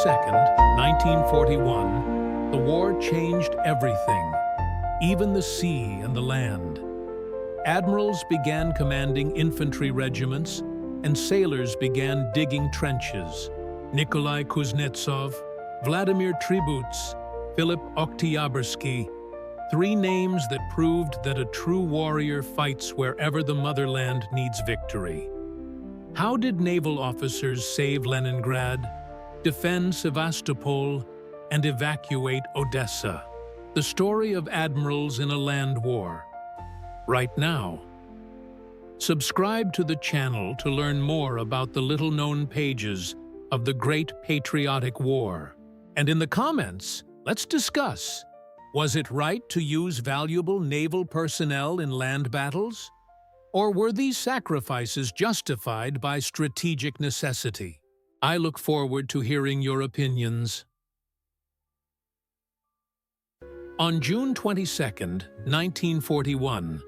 22nd, 1941, the war changed everything, even the sea and the land. Admirals began commanding infantry regiments, and sailors began digging trenches. Nikolai Kuznetsov, Vladimir Tributz, Philip Octiabriski, three names that proved that a true warrior fights wherever the motherland needs victory. How did naval officers save Leningrad, defend Sevastopol, and evacuate Odessa? The story of admirals in a land war. Right now. Subscribe to the channel to learn more about the little-known pages of the Great Patriotic War. And in the comments, let's discuss, was it right to use valuable naval personnel in land battles? Or were these sacrifices justified by strategic necessity? I look forward to hearing your opinions. On June 22, 1941,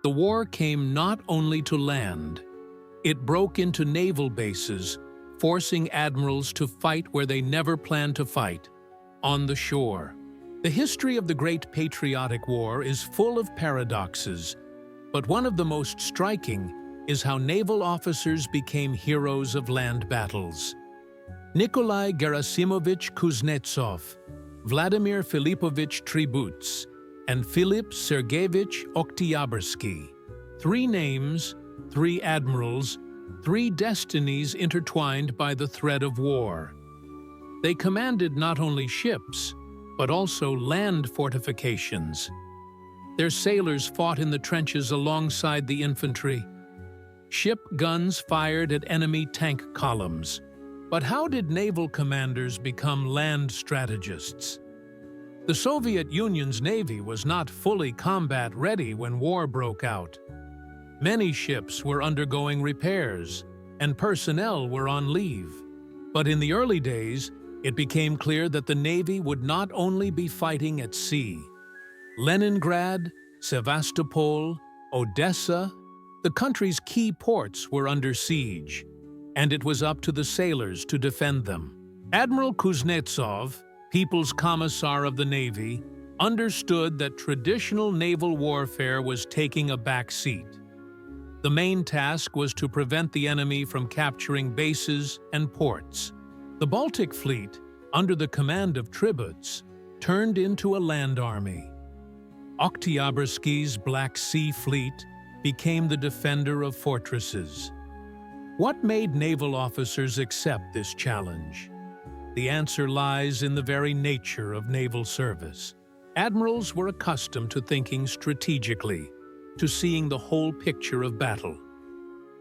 the war came not only to land, it broke into naval bases, forcing admirals to fight where they never planned to fight, on the shore. The history of the Great Patriotic War is full of paradoxes, but one of the most striking is how naval officers became heroes of land battles. Nikolai Gerasimovich Kuznetsov, Vladimir Filipovich Tributz, and Philip Sergeyevich Octiabriski. Three names, three admirals, three destinies intertwined by the thread of war. They commanded not only ships, but also land fortifications. Their sailors fought in the trenches alongside the infantry. Ship guns fired at enemy tank columns. But how did naval commanders become land strategists? The Soviet Union's Navy was not fully combat-ready when war broke out. Many ships were undergoing repairs, and personnel were on leave. But in the early days, it became clear that the Navy would not only be fighting at sea. Leningrad, Sevastopol, Odessa, the country's key ports were under siege, and it was up to the sailors to defend them. Admiral Kuznetsov, People's Commissar of the Navy, understood that traditional naval warfare was taking a back seat. The main task was to prevent the enemy from capturing bases and ports. The Baltic Fleet, under the command of Tributz, turned into a land army. Octiabrski's Black Sea Fleet became the defender of fortresses. What made naval officers accept this challenge? The answer lies in the very nature of naval service. Admirals were accustomed to thinking strategically, to seeing the whole picture of battle.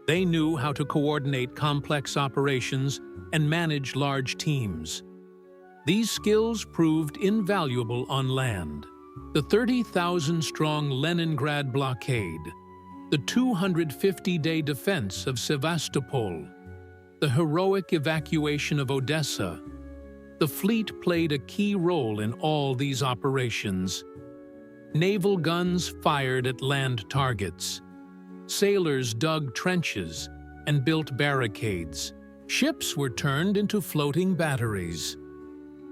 They knew how to coordinate complex operations and manage large teams. These skills proved invaluable on land. The 30,000-strong Leningrad blockade, the 250-day defense of Sevastopol, the heroic evacuation of Odessa. The fleet played a key role in all these operations. Naval guns fired at land targets. Sailors dug trenches and built barricades. Ships were turned into floating batteries.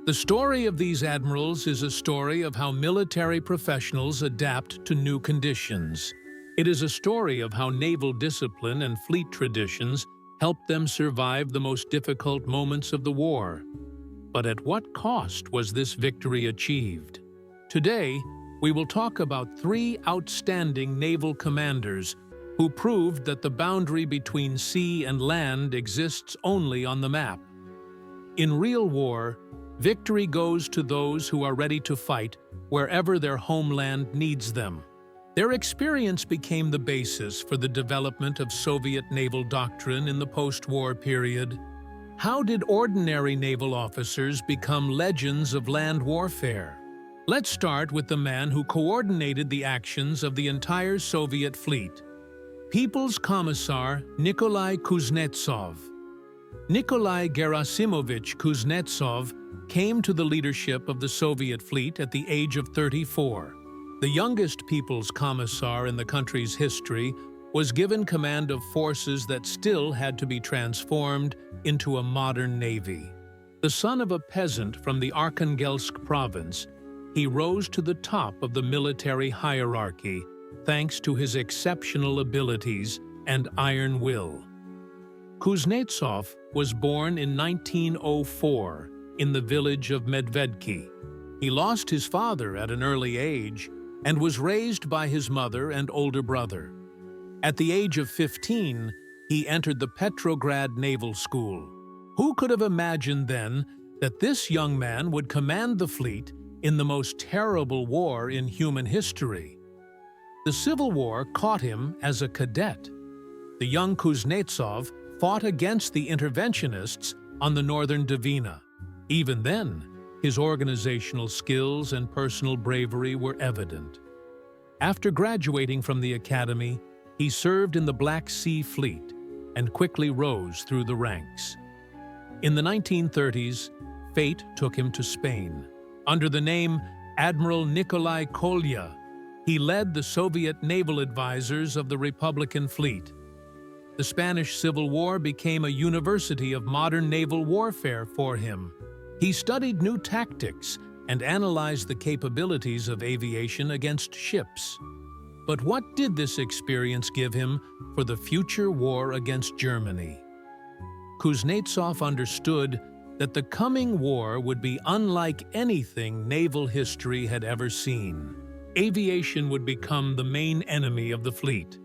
The story of these admirals is a story of how military professionals adapt to new conditions. It is a story of how naval discipline and fleet traditions helped them survive the most difficult moments of the war. But at what cost was this victory achieved? Today, we will talk about three outstanding naval commanders who proved that the boundary between sea and land exists only on the map. In real war, victory goes to those who are ready to fight wherever their homeland needs them. Their experience became the basis for the development of Soviet naval doctrine in the post-war period. How did ordinary naval officers become legends of land warfare? Let's start with the man who coordinated the actions of the entire Soviet fleet. People's Commissar Nikolai Kuznetsov. Nikolai Gerasimovich Kuznetsov came to the leadership of the Soviet fleet at the age of 34. The youngest People's Commissar in the country's history was given command of forces that still had to be transformed into a modern navy. The The son of a peasant from the Arkhangelsk province, he rose to the top of the military hierarchy thanks to his exceptional abilities and iron will. Kuznetsov was born in 1904 in the village of Medvedki. He lost his father at an early age and was raised by his mother and older brother. At the age of 15, he entered the Petrograd Naval School. Who could have imagined then that this young man would command the fleet in the most terrible war in human history? The Civil War caught him as a cadet. The young Kuznetsov fought against the interventionists on the northern Dvina. Even then, his organizational skills and personal bravery were evident. After graduating from the academy, he served in the Black Sea Fleet and quickly rose through the ranks. In the 1930s, fate took him to Spain. Under the name Admiral Nikolai Kuznetsov, he led the Soviet naval advisors of the Republican fleet. The Spanish Civil War became a university of modern naval warfare for him. He studied new tactics and analyzed the capabilities of aviation against ships. But what did this experience give him for the future war against Germany? Kuznetsov understood that the coming war would be unlike anything naval history had ever seen. Aviation would become the main enemy of the fleet.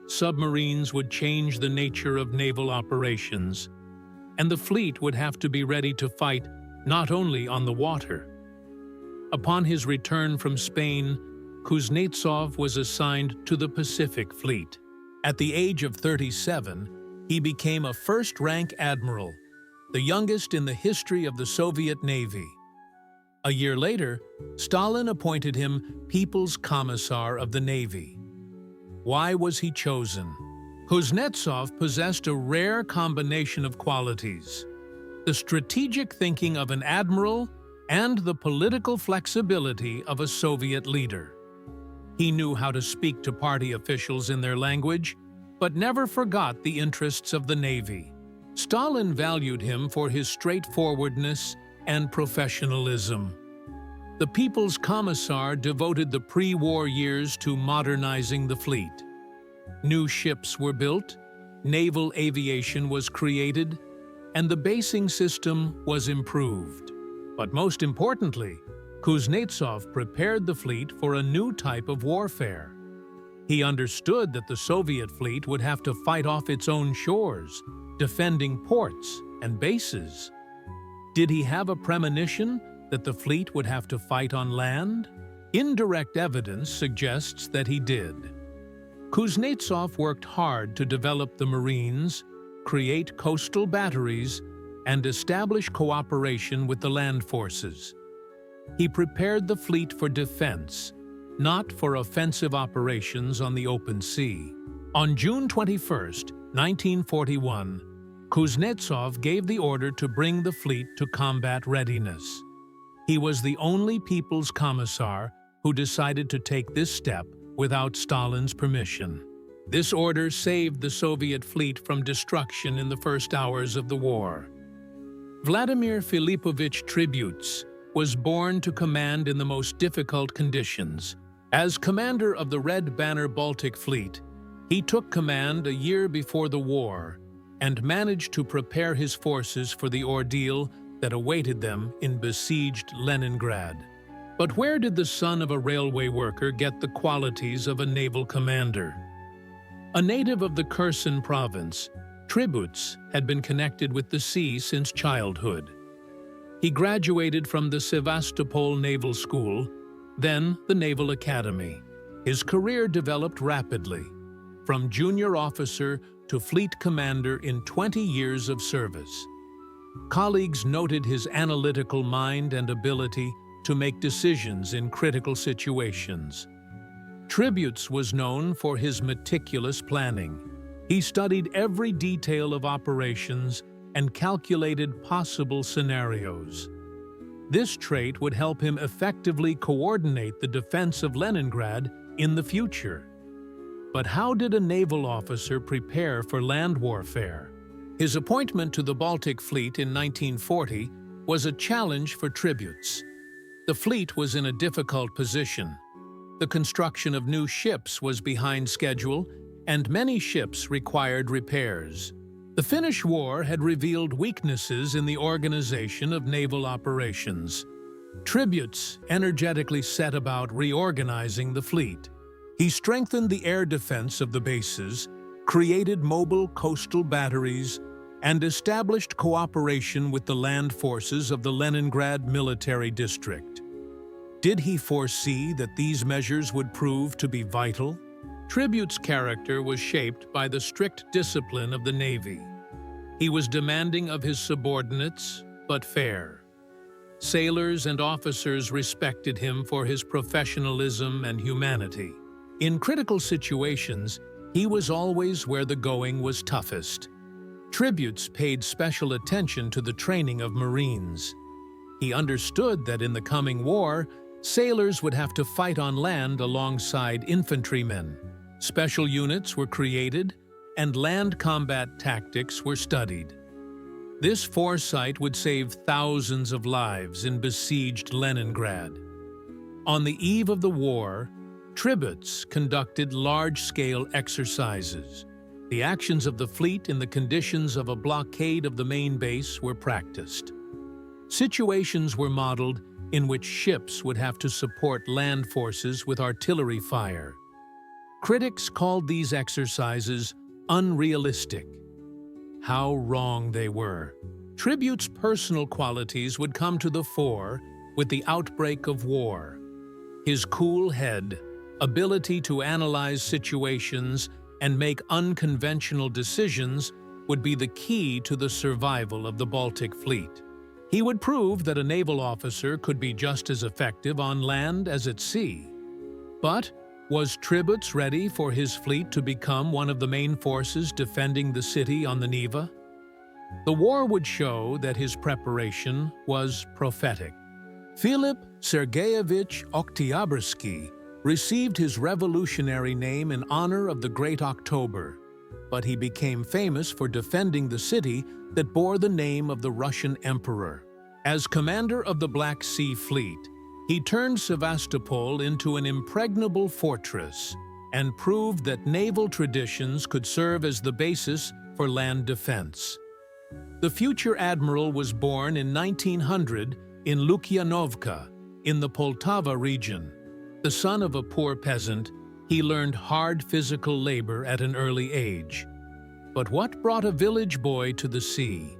Submarines would change the nature of naval operations, and the fleet would have to be ready to fight not only on the water. Upon his return from Spain, Kuznetsov was assigned to the Pacific Fleet. At the age of 37, he became a first-rank admiral, the youngest in the history of the Soviet Navy. A year later, Stalin appointed him People's Commissar of the Navy. Why was he chosen? Kuznetsov possessed a rare combination of qualities: the strategic thinking of an admiral and the political flexibility of a Soviet leader. He knew how to speak to party officials in their language, but never forgot the interests of the Navy. Stalin valued him for his straightforwardness and professionalism. The People's Commissar devoted the pre-war years to modernizing the fleet. New ships were built, naval aviation was created, and the basing system was improved. But most importantly, Kuznetsov prepared the fleet for a new type of warfare. He understood that the Soviet fleet would have to fight off its own shores, defending ports and bases. Did he have a premonition that the fleet would have to fight on land? Indirect evidence suggests that he did. Kuznetsov worked hard to develop the Marines, create coastal batteries, and establish cooperation with the land forces. He prepared the fleet for defense, not for offensive operations on the open sea. On June 21, 1941, Kuznetsov gave the order to bring the fleet to combat readiness. He was the only People's Commissar who decided to take this step without Stalin's permission. This order saved the Soviet fleet from destruction in the first hours of the war. Vladimir Filipovich Tributz was born to command in the most difficult conditions. As commander of the Red Banner Baltic Fleet, he took command a year before the war and managed to prepare his forces for the ordeal that awaited them in besieged Leningrad. But where did the son of a railway worker get the qualities of a naval commander? A native of the Kherson province, Tributz had been connected with the sea since childhood. He graduated from the Sevastopol Naval School, then the Naval Academy. His career developed rapidly, from junior officer to fleet commander in 20 years of service. Colleagues noted his analytical mind and ability to make decisions in critical situations. Tributz was known for his meticulous planning. He studied every detail of operations and calculated possible scenarios. This trait would help him effectively coordinate the defense of Leningrad in the future. But how did a naval officer prepare for land warfare? His appointment to the Baltic Fleet in 1940 was a challenge for Tributz. The fleet was in a difficult position. The construction of new ships was behind schedule, and many ships required repairs. The Finnish War had revealed weaknesses in the organization of naval operations. Tributz energetically set about reorganizing the fleet. He strengthened the air defense of the bases, created mobile coastal batteries, and established cooperation with the land forces of the Leningrad military district. Did he foresee that these measures would prove to be vital? Tributz's character was shaped by the strict discipline of the Navy. He was demanding of his subordinates, but fair. Sailors and officers respected him for his professionalism and humanity. In critical situations, he was always where the going was toughest. Tributz paid special attention to the training of Marines. He understood that in the coming war, sailors would have to fight on land alongside infantrymen. Special units were created, and land combat tactics were studied. This foresight would save thousands of lives in besieged Leningrad. On the eve of the war, Tributz conducted large-scale exercises. The actions of the fleet in the conditions of a blockade of the main base were practiced. Situations were modeled in which ships would have to support land forces with artillery fire. Critics called these exercises unrealistic. How wrong they were. Tributz's personal qualities would come to the fore with the outbreak of war. His cool head, ability to analyze situations and make unconventional decisions would be the key to the survival of the Baltic Fleet. He would prove that a naval officer could be just as effective on land as at sea. But was Tributz ready for his fleet to become one of the main forces defending the city on the Neva? The war would show that his preparation was prophetic. Philip Sergeyevich Octiabriski received his revolutionary name in honor of the Great October, but he became famous for defending the city that bore the name of the Russian emperor. As commander of the Black Sea Fleet, he turned Sevastopol into an impregnable fortress and proved that naval traditions could serve as the basis for land defense. The future admiral was born in 1900 in Lukyanovka, in the Poltava region. The son of a poor peasant, he learned hard physical labor at an early age. But what brought a village boy to the sea?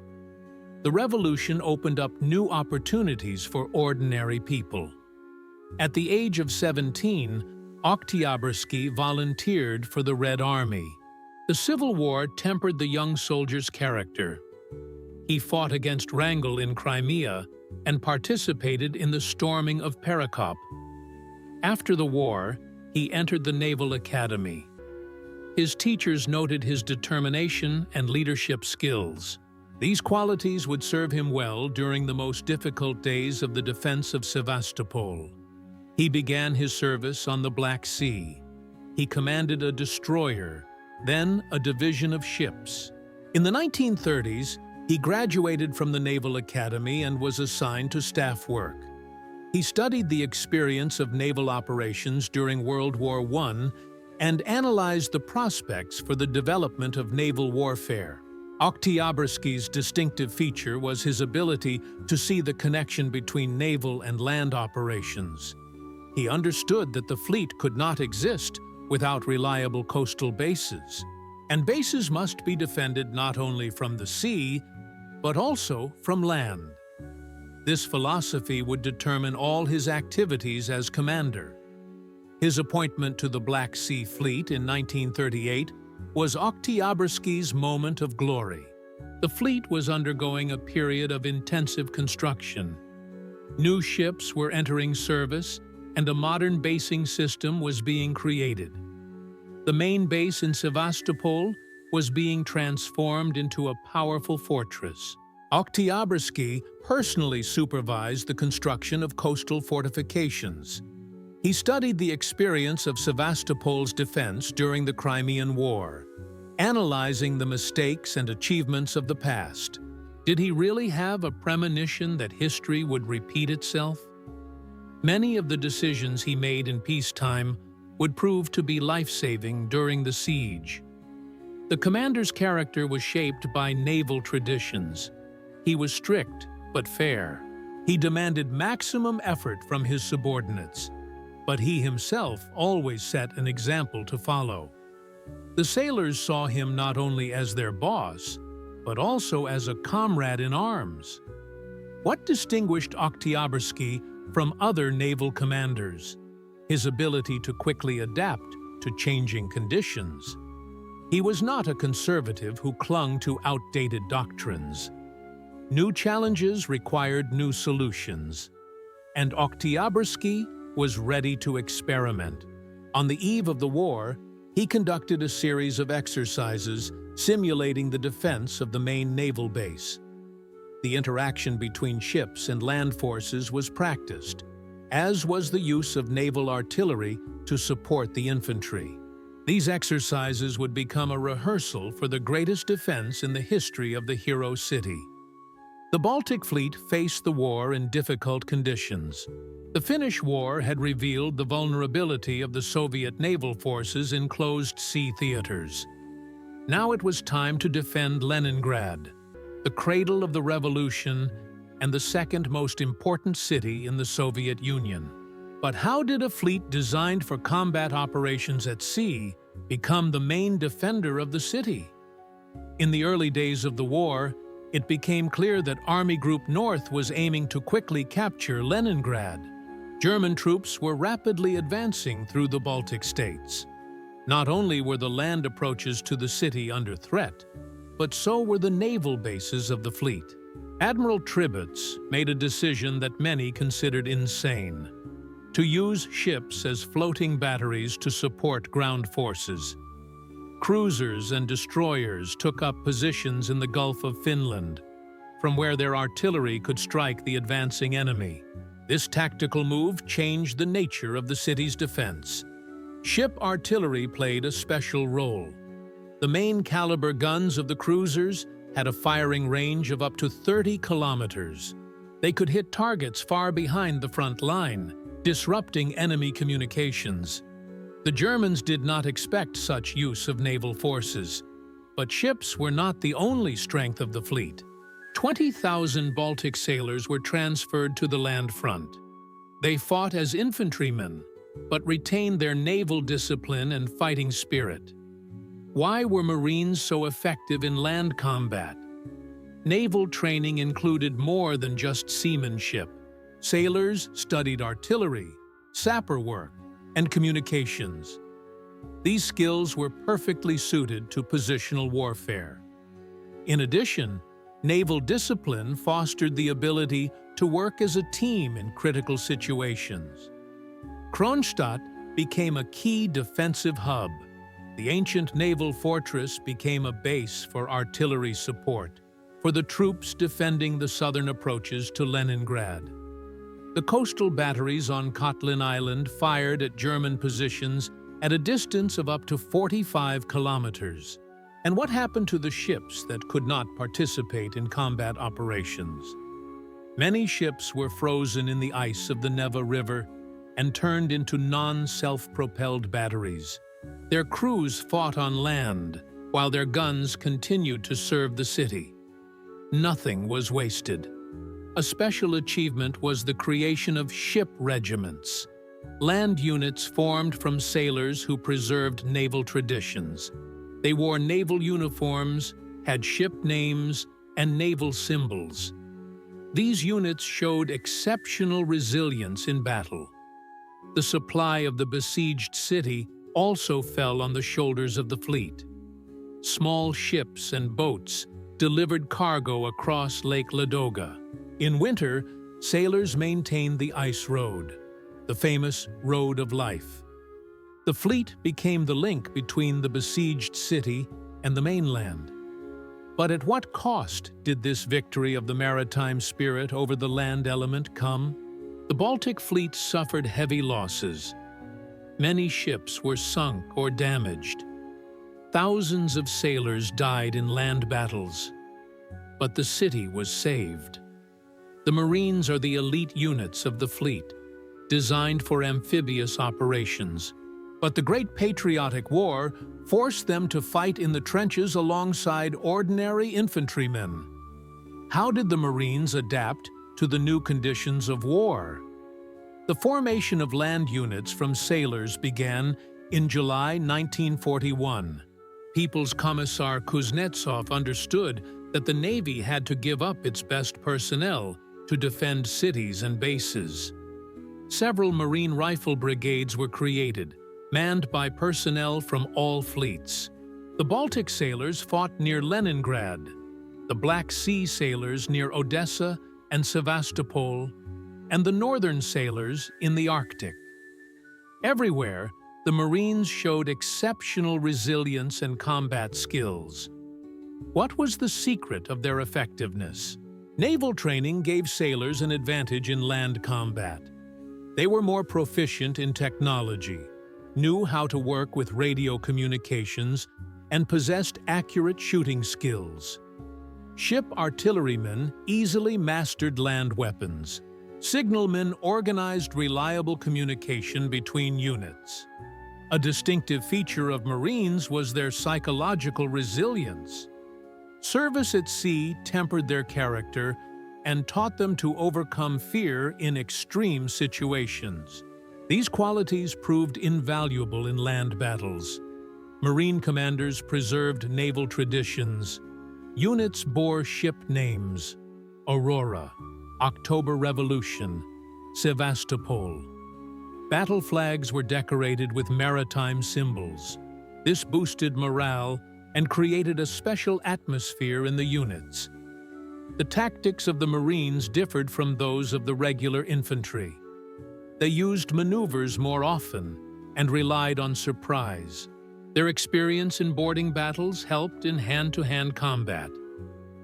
The revolution opened up new opportunities for ordinary people. At the age of 17, Octiabriski volunteered for the Red Army. The Civil War tempered the young soldier's character. He fought against Wrangel in Crimea and participated in the storming of Perekop. After the war, he entered the Naval Academy. His teachers noted his determination and leadership skills. These qualities would serve him well during the most difficult days of the defense of Sevastopol. He began his service on the Black Sea. He commanded a destroyer, then a division of ships. In the 1930s, he graduated from the Naval Academy and was assigned to staff work. He studied the experience of naval operations during World War I and analyzed the prospects for the development of naval warfare. Octiabriski's distinctive feature was his ability to see the connection between naval and land operations. He understood that the fleet could not exist without reliable coastal bases, and bases must be defended not only from the sea, but also from land. This philosophy would determine all his activities as commander. His appointment to the Black Sea Fleet in 1938 was Oktyabrsky's moment of glory. The fleet was undergoing a period of intensive construction. New ships were entering service, and a modern basing system was being created. The main base in Sevastopol was being transformed into a powerful fortress. Octiabrsky personally supervised the construction of coastal fortifications. He studied the experience of Sevastopol's defense during the Crimean War, analyzing the mistakes and achievements of the past. Did he really have a premonition that history would repeat itself? Many of the decisions he made in peacetime would prove to be life-saving during the siege. The commander's character was shaped by naval traditions. He was strict but fair. He demanded maximum effort from his subordinates, but he himself always set an example to follow. The sailors saw him not only as their boss, but also as a comrade in arms. What distinguished Octiabriski from other naval commanders? His ability to quickly adapt to changing conditions. He was not a conservative who clung to outdated doctrines. New challenges required new solutions, and Octiabrsky was ready to experiment. On the eve of the war, he conducted a series of exercises simulating the defense of the main naval base. The interaction between ships and land forces was practiced, as was the use of naval artillery to support the infantry. These exercises would become a rehearsal for the greatest defense in the history of the hero city. The Baltic Fleet faced the war in difficult conditions. The Finnish War had revealed the vulnerability of the Soviet naval forces in closed sea theaters. Now it was time to defend Leningrad, the cradle of the revolution and the second most important city in the Soviet Union. But how did a fleet designed for combat operations at sea become the main defender of the city? In the early days of the war, it became clear that Army Group North was aiming to quickly capture Leningrad. German troops were rapidly advancing through the Baltic states. Not only were the land approaches to the city under threat, but so were the naval bases of the fleet. Admiral Tributz made a decision that many considered insane: to use ships as floating batteries to support ground forces. Cruisers and destroyers took up positions in the Gulf of Finland, from where their artillery could strike the advancing enemy. This tactical move changed the nature of the city's defense. Ship artillery played a special role. The main caliber guns of the cruisers had a firing range of up to 30 kilometers. They could hit targets far behind the front line, disrupting enemy communications. The Germans did not expect such use of naval forces, but ships were not the only strength of the fleet. 20,000 Baltic sailors were transferred to the land front. They fought as infantrymen, but retained their naval discipline and fighting spirit. Why were Marines so effective in land combat? Naval training included more than just seamanship. Sailors studied artillery, sapper work, and communications. These skills were perfectly suited to positional warfare. In addition, naval discipline fostered the ability to work as a team in critical situations. Kronstadt became a key defensive hub. The ancient naval fortress became a base for artillery support for the troops defending the southern approaches to Leningrad. The coastal batteries on Kotlin Island fired at German positions at a distance of up to 45 kilometers. And what happened to the ships that could not participate in combat operations? Many ships were frozen in the ice of the Neva River and turned into non-self-propelled batteries. Their crews fought on land, while their guns continued to serve the city. Nothing was wasted. A special achievement was the creation of ship regiments, land units formed from sailors who preserved naval traditions. They wore naval uniforms, had ship names, and naval symbols. These units showed exceptional resilience in battle. The supply of the besieged city also fell on the shoulders of the fleet. Small ships and boats delivered cargo across Lake Ladoga. In winter, sailors maintained the ice road, the famous Road of Life. The fleet became the link between the besieged city and the mainland. But at what cost did this victory of the maritime spirit over the land element come? The Baltic Fleet suffered heavy losses. Many ships were sunk or damaged. Thousands of sailors died in land battles. but the city was saved. The Marines are the elite units of the fleet, designed for amphibious operations. But the Great Patriotic War forced them to fight in the trenches alongside ordinary infantrymen. How did the Marines adapt to the new conditions of war? The formation of land units from sailors began in July 1941. People's Commissar Kuznetsov understood that the Navy had to give up its best personnel to defend cities and bases. Several Marine rifle brigades were created, manned by personnel from all fleets. The Baltic sailors fought near Leningrad, the Black Sea sailors near Odessa and Sevastopol, and the Northern sailors in the Arctic. Everywhere, the Marines showed exceptional resilience and combat skills. What was the secret of their effectiveness? Naval training gave sailors an advantage in land combat. They were more proficient in technology, knew how to work with radio communications, and possessed accurate shooting skills. Ship artillerymen easily mastered land weapons. Signalmen organized reliable communication between units. A distinctive feature of Marines was their psychological resilience. Service at sea tempered their character and taught them to overcome fear in extreme situations. These qualities proved invaluable in land battles. Marine commanders preserved naval traditions. Units bore ship names: Aurora, October Revolution, Sevastopol. Battle flags were decorated with maritime symbols. This boosted morale and created a special atmosphere in the units. The tactics of the Marines differed from those of the regular infantry. They used maneuvers more often and relied on surprise. Their experience in boarding battles helped in hand-to-hand combat.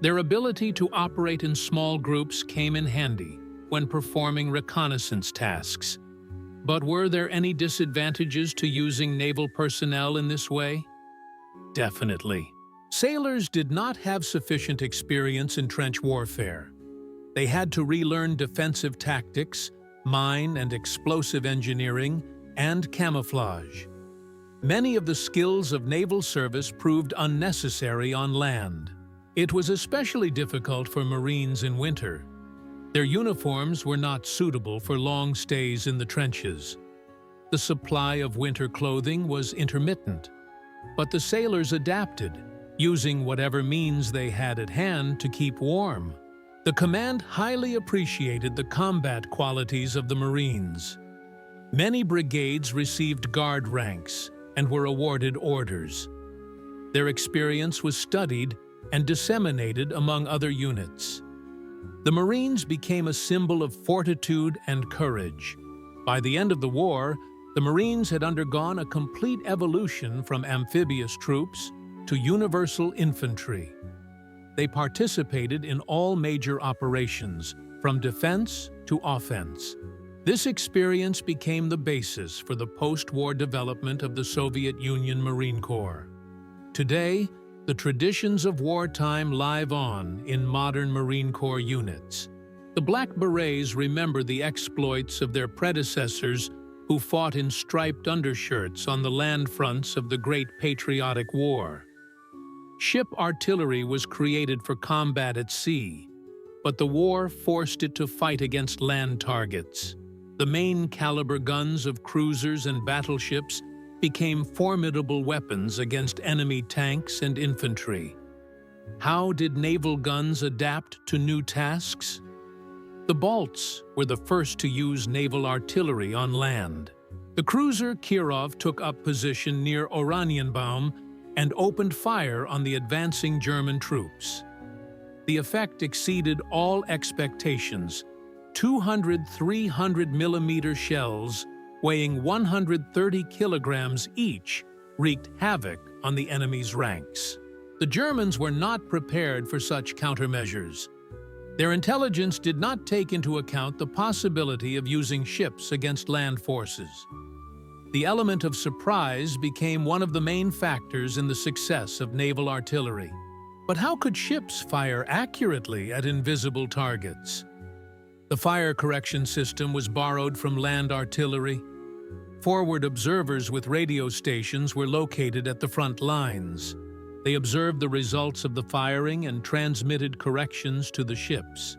Their ability to operate in small groups came in handy when performing reconnaissance tasks. But were there any disadvantages to using naval personnel in this way? Definitely. Sailors did not have sufficient experience in trench warfare. They had to relearn defensive tactics, mine and explosive engineering, and camouflage. Many of the skills of naval service proved unnecessary on land. It was especially difficult for Marines in winter. Their uniforms were not suitable for long stays in the trenches. The supply of winter clothing was intermittent, but the sailors adapted, using whatever means they had at hand to keep warm. The command highly appreciated the combat qualities of the Marines. Many brigades received guard ranks and were awarded orders. Their experience was studied and disseminated among other units. The Marines became a symbol of fortitude and courage. By the end of the war, the Marines had undergone a complete evolution from amphibious troops to universal infantry. They participated in all major operations, from defense to offense. This experience became the basis for the post-war development of the Soviet Union Marine Corps. Today, the traditions of wartime live on in modern Marine Corps units. The Black Berets remember the exploits of their predecessors who fought in striped undershirts on the land fronts of the Great Patriotic War. Ship artillery was created for combat at sea, but the war forced it to fight against land targets. The main caliber guns of cruisers and battleships became formidable weapons against enemy tanks and infantry. How did naval guns adapt to new tasks? The Balts were the first to use naval artillery on land. The cruiser Kirov took up position near Oranienbaum and opened fire on the advancing German troops. The effect exceeded all expectations. 200 300-millimeter shells weighing 130 kilograms each wreaked havoc on the enemy's ranks. The Germans were not prepared for such countermeasures. Their intelligence did not take into account the possibility of using ships against land forces. The element of surprise became one of the main factors in the success of naval artillery. But how could ships fire accurately at invisible targets? The fire correction system was borrowed from land artillery. Forward observers with radio stations were located at the front lines. They observed the results of the firing and transmitted corrections to the ships.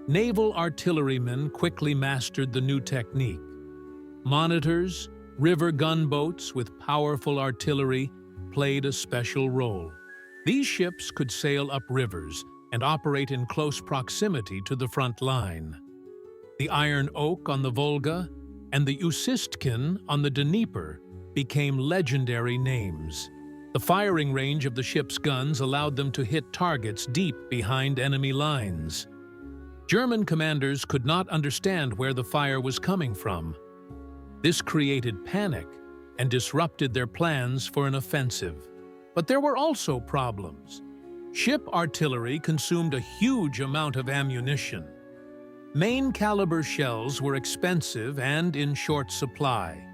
Naval artillerymen quickly mastered the new technique. Monitors, river gunboats with powerful artillery played a special role. These ships could sail up rivers and operate in close proximity to the front line. The Iron Oak on the Volga and the Usistkin on the Dnieper became legendary names. The firing range of the ship's guns allowed them to hit targets deep behind enemy lines. German commanders could not understand where the fire was coming from. This created panic and disrupted their plans for an offensive. But there were also problems. Ship artillery consumed a huge amount of ammunition. Main-caliber shells were expensive and in short supply.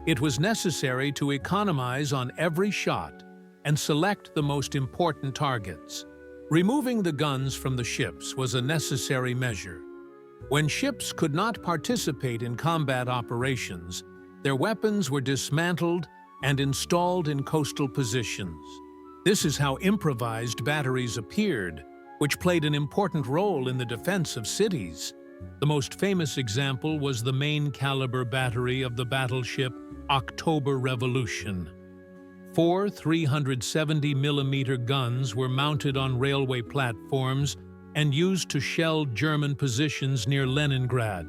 It was necessary to economize on every shot and select the most important targets. Removing the guns from the ships was a necessary measure. When ships could not participate in combat operations, their weapons were dismantled and installed in coastal positions. This is how improvised batteries appeared, which played an important role in the defense of cities. The most famous example was the main-caliber battery of the battleship October Revolution. 4 370mm guns were mounted on railway platforms and used to shell German positions near Leningrad.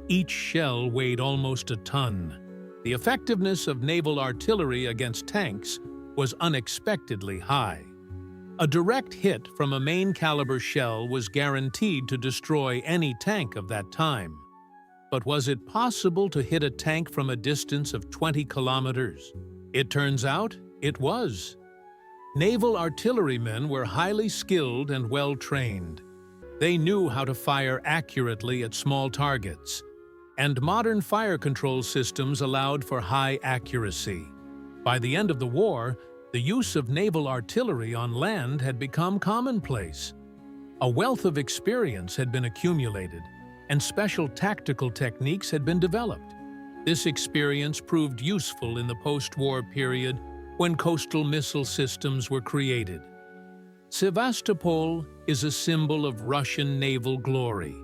Each shell weighed almost a ton. The effectiveness of naval artillery against tanks was unexpectedly high. A direct hit from a main-caliber shell was guaranteed to destroy any tank of that time. But was it possible to hit a tank from a distance of 20 kilometers? It turns out it was. Naval artillerymen were highly skilled and well-trained. They knew how to fire accurately at small targets, and modern fire control systems allowed for high accuracy. By the end of the war, the use of naval artillery on land had become commonplace. A wealth of experience had been accumulated, and special tactical techniques had been developed. This experience proved useful in the post-war period when coastal missile systems were created. Sevastopol is a symbol of Russian naval glory.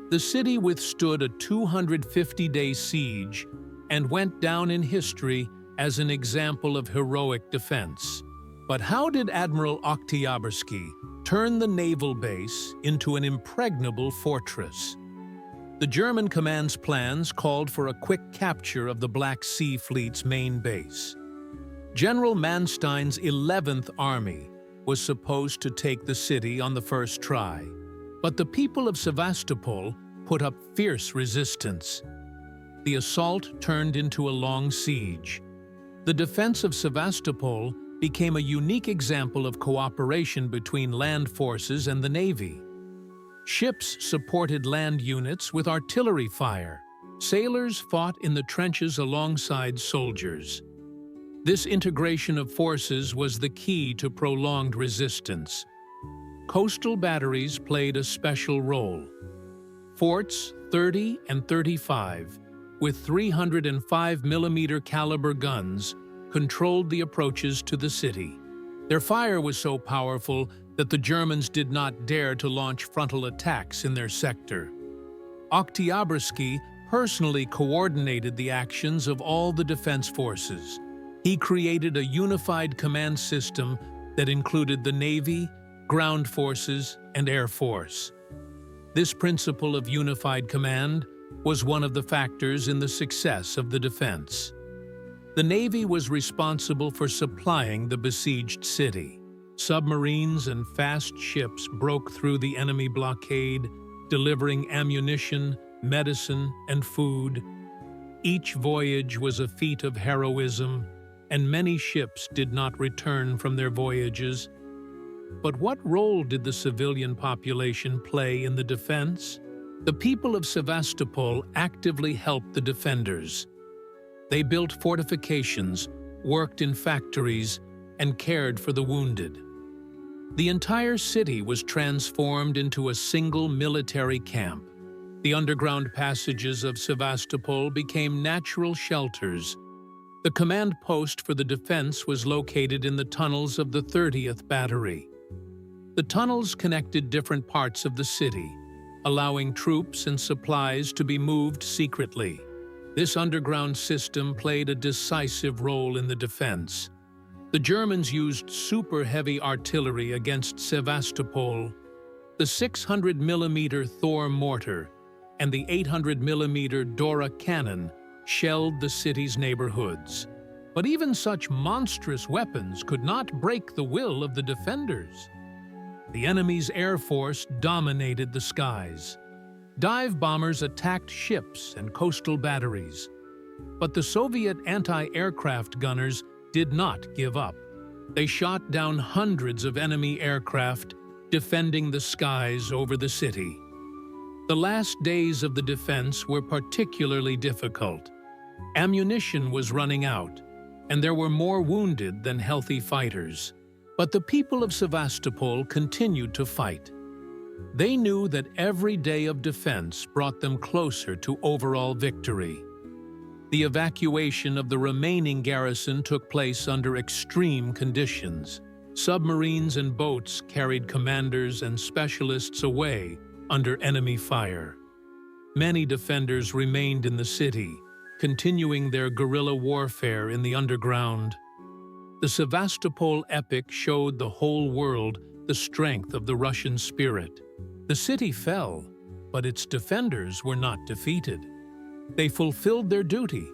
The city withstood a 250-day siege and went down in history as an example of heroic defense. But how did Admiral Octiabriski turn the naval base into an impregnable fortress? The German command's plans called for a quick capture of the Black Sea Fleet's main base. General Manstein's 11th Army was supposed to take the city on the first try, but the people of Sevastopol put up fierce resistance. The assault turned into a long siege. The defense of Sevastopol became a unique example of cooperation between land forces and the Navy. Ships supported land units with artillery fire. Sailors fought in the trenches alongside soldiers. This integration of forces was the key to prolonged resistance. Coastal batteries played a special role. Forts 30 and 35, with 305mm caliber guns, controlled the approaches to the city. Their fire was so powerful that the Germans did not dare to launch frontal attacks in their sector. Octiabriski personally coordinated the actions of all the defense forces. He created a unified command system that included the Navy, ground forces, and Air Force. This principle of unified command was one of the factors in the success of the defense. The Navy was responsible for supplying the besieged city. Submarines and fast ships broke through the enemy blockade, delivering ammunition, medicine, and food. Each voyage was a feat of heroism, and many ships did not return from their voyages. But what role did the civilian population play in the defense? The people of Sevastopol actively helped the defenders. They built fortifications, worked in factories, and cared for the wounded. The entire city was transformed into a single military camp. The underground passages of Sevastopol became natural shelters. The command post for the defense was located in the tunnels of the 30th Battery. The tunnels connected different parts of the city, allowing troops and supplies to be moved secretly. This underground system played a decisive role in the defense. The Germans used super-heavy artillery against Sevastopol. The 600mm Thor mortar and the 800mm Dora cannon shelled the city's neighborhoods. But even such monstrous weapons could not break the will of the defenders. The enemy's air force dominated the skies. Dive bombers attacked ships and coastal batteries. But the Soviet anti-aircraft gunners did not give up. They shot down hundreds of enemy aircraft, defending the skies over the city. The last days of the defense were particularly difficult. Ammunition was running out, and there were more wounded than healthy fighters. But the people of Sevastopol continued to fight. They knew that every day of defense brought them closer to overall victory. The evacuation of the remaining garrison took place under extreme conditions. Submarines and boats carried commanders and specialists away under enemy fire. Many defenders remained in the city, continuing their guerrilla warfare in the underground. The Sevastopol epic showed the whole world the strength of the Russian spirit. The city fell, but its defenders were not defeated. They fulfilled their duty,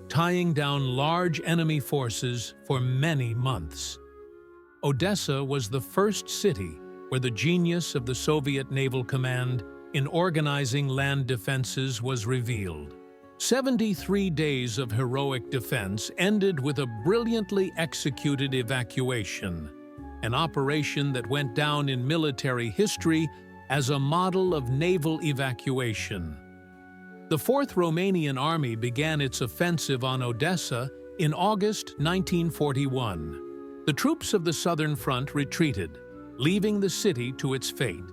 tying down large enemy forces for many months. Odessa was the first city where the genius of the Soviet Naval Command in organizing land defenses was revealed. 73 days of heroic defense ended with a brilliantly executed evacuation, an operation that went down in military history as a model of naval evacuation. The 4th Romanian Army began its offensive on Odessa in August 1941. The troops of the Southern Front retreated, leaving the city to its fate.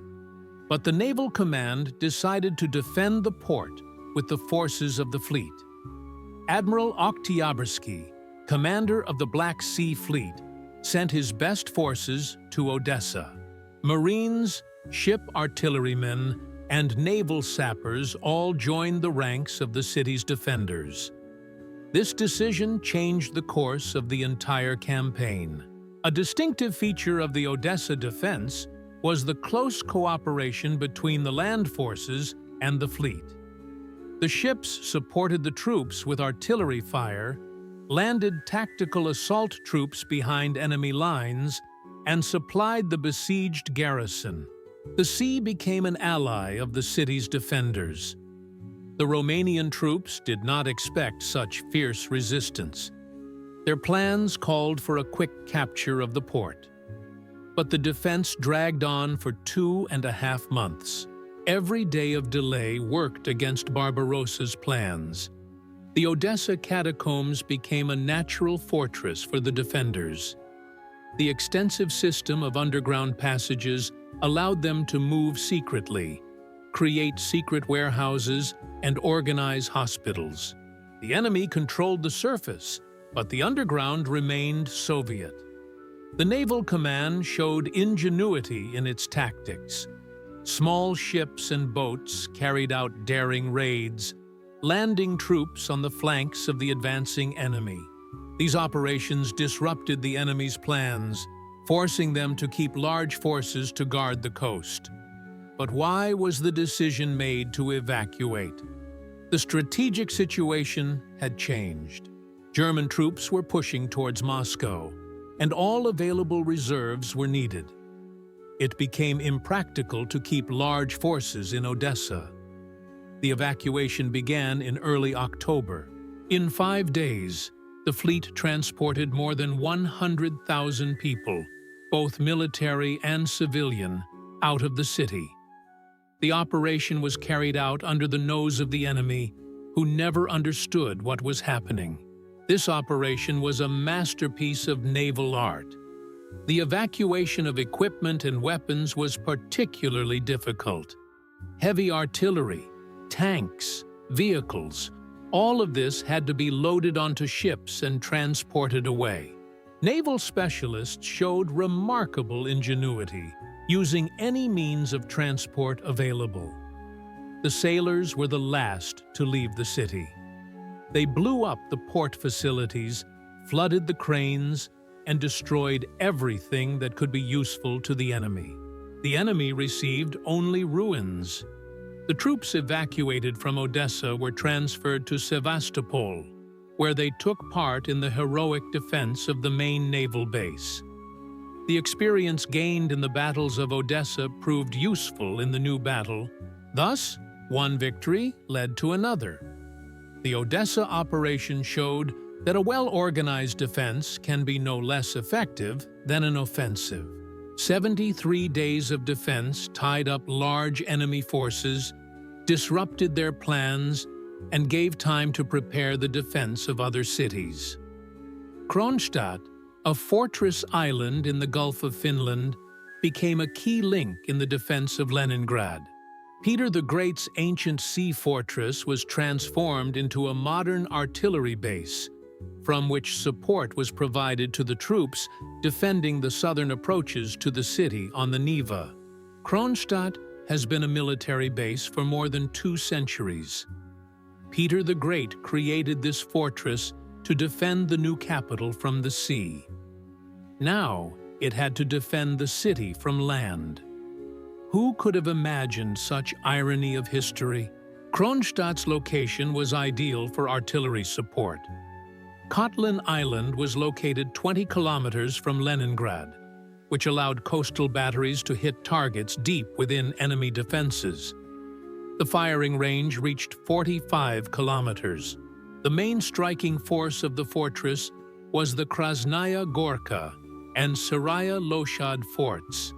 But the Naval Command decided to defend the port with the forces of the fleet. Admiral Octiabriski, commander of the Black Sea Fleet, sent his best forces to Odessa. Marines, ship artillerymen, and naval sappers all joined the ranks of the city's defenders. This decision changed the course of the entire campaign. A distinctive feature of the Odessa defense was the close cooperation between the land forces and the fleet. The ships supported the troops with artillery fire, landed tactical assault troops behind enemy lines, and supplied the besieged garrison. The sea became an ally of the city's defenders. The Romanian troops did not expect such fierce resistance. Their plans called for a quick capture of the port. But the defense dragged on for 2.5 months. Every day of delay worked against Barbarossa's plans. The Odessa catacombs became a natural fortress for the defenders. The extensive system of underground passages allowed them to move secretly, create secret warehouses, and organize hospitals. The enemy controlled the surface, but the underground remained Soviet. The Naval Command showed ingenuity in its tactics. Small ships and boats carried out daring raids, landing troops on the flanks of the advancing enemy. These operations disrupted the enemy's plans, forcing them to keep large forces to guard the coast. But why was the decision made to evacuate? The strategic situation had changed. German troops were pushing towards Moscow, and all available reserves were needed. It became impractical to keep large forces in Odessa. The evacuation began in early October. In 5 days, the fleet transported more than 100,000 people, both military and civilian, out of the city. The operation was carried out under the nose of the enemy, who never understood what was happening. This operation was a masterpiece of naval art. The evacuation of equipment and weapons was particularly difficult. Heavy artillery, tanks, vehicles, all of this had to be loaded onto ships and transported away. Naval specialists showed remarkable ingenuity, using any means of transport available. The sailors were the last to leave the city. They blew up the port facilities, flooded the cranes, and destroyed everything that could be useful to the enemy. The enemy received only ruins. The troops evacuated from Odessa were transferred to Sevastopol, where they took part in the heroic defense of the main naval base. The experience gained in the battles of Odessa proved useful in the new battle. Thus, one victory led to another. The Odessa operation showed that a well-organized defense can be no less effective than an offensive. 73 days of defense tied up large enemy forces, disrupted their plans, and gave time to prepare the defense of other cities. Kronstadt, a fortress island in the Gulf of Finland, became a key link in the defense of Leningrad. Peter the Great's ancient sea fortress was transformed into a modern artillery base, from which support was provided to the troops defending the southern approaches to the city on the Neva. Kronstadt has been a military base for more than 2 centuries. Peter the Great created this fortress to defend the new capital from the sea. Now it had to defend the city from land. Who could have imagined such irony of history? Kronstadt's location was ideal for artillery support. Kotlin Island was located 20 kilometers from Leningrad, which allowed coastal batteries to hit targets deep within enemy defenses. The firing range reached 45 kilometers. The main striking force of the fortress was the Krasnaya Gorka and Saraya Loshad forts.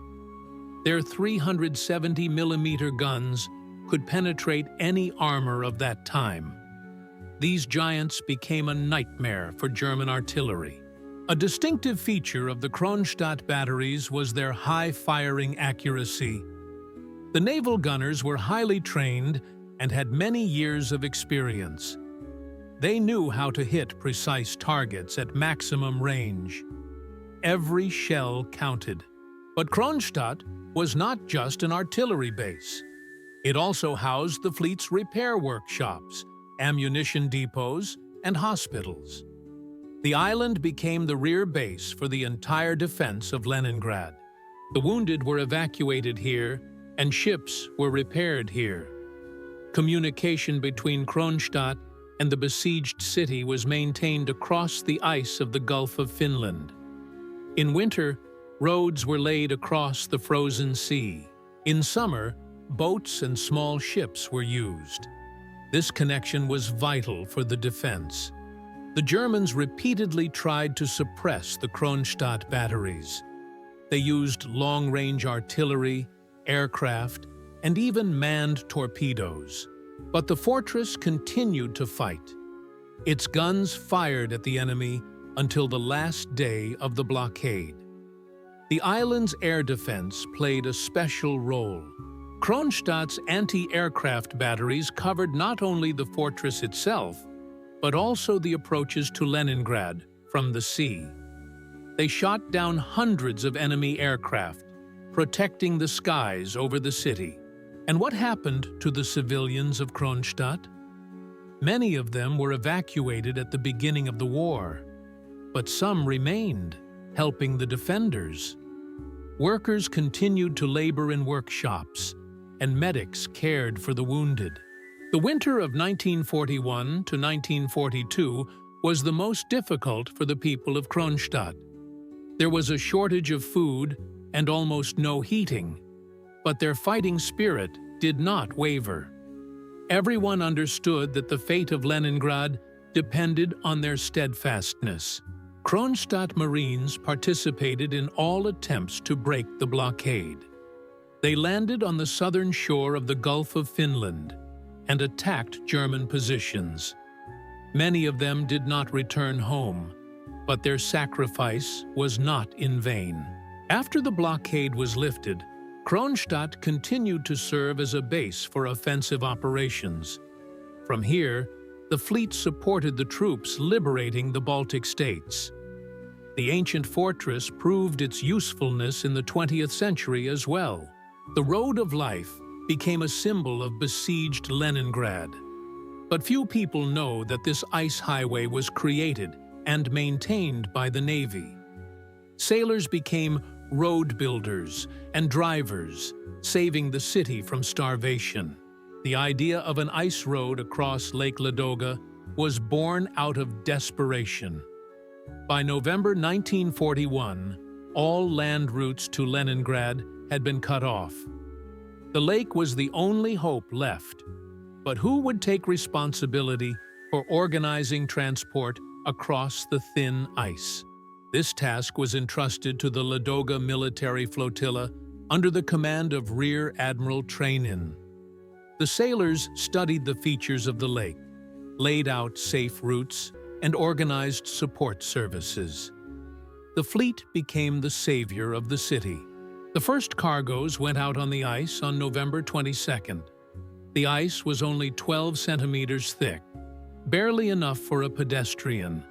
Their 370mm guns could penetrate any armor of that time. These giants became a nightmare for German artillery. A distinctive feature of the Kronstadt batteries was their high firing accuracy. The naval gunners were highly trained and had many years of experience. They knew how to hit precise targets at maximum range. Every shell counted. But Kronstadt was not just an artillery base. It also housed the fleet's repair workshops, ammunition depots, and hospitals. The island became the rear base for the entire defense of Leningrad. The wounded were evacuated here, and ships were repaired here. Communication between Kronstadt and the besieged city was maintained across the ice of the Gulf of Finland. In winter, roads were laid across the frozen sea. In summer, boats and small ships were used. This connection was vital for the defense. The Germans repeatedly tried to suppress the Kronstadt batteries. They used long-range artillery, aircraft, and even manned torpedoes. But the fortress continued to fight. Its guns fired at the enemy until the last day of the blockade. The island's air defense played a special role. Kronstadt's anti-aircraft batteries covered not only the fortress itself, but also the approaches to Leningrad from the sea. They shot down hundreds of enemy aircraft, protecting the skies over the city. And what happened to the civilians of Kronstadt? Many of them were evacuated at the beginning of the war, but some remained, helping the defenders. Workers continued to labor in workshops, and medics cared for the wounded. The winter of 1941 to 1942 was the most difficult for the people of Kronstadt. There was a shortage of food and almost no heating, but their fighting spirit did not waver. Everyone understood that the fate of Leningrad depended on their steadfastness. Kronstadt Marines participated in all attempts to break the blockade. They landed on the southern shore of the Gulf of Finland and attacked German positions. Many of them did not return home. But their sacrifice was not in vain. After the blockade was lifted, Kronstadt continued to serve as a base for offensive operations. From here, the fleet supported the troops liberating the Baltic states. The ancient fortress proved its usefulness in the 20th century as well. The Road of Life became a symbol of besieged Leningrad. But few people know that this ice highway was created and maintained by the Navy. Sailors became road builders and drivers, saving the city from starvation. The idea of an ice road across Lake Ladoga was born out of desperation. By November 1941, all land routes to Leningrad had been cut off. The lake was the only hope left. But who would take responsibility for organizing transport across the thin ice? This task was entrusted to the Ladoga military flotilla under the command of Rear Admiral Trainin. The sailors studied the features of the lake, laid out safe routes, and organized support services. The fleet became the savior of the city. The first cargoes went out on the ice on November 22nd. The ice was only 12 centimeters thick, barely enough for a pedestrian.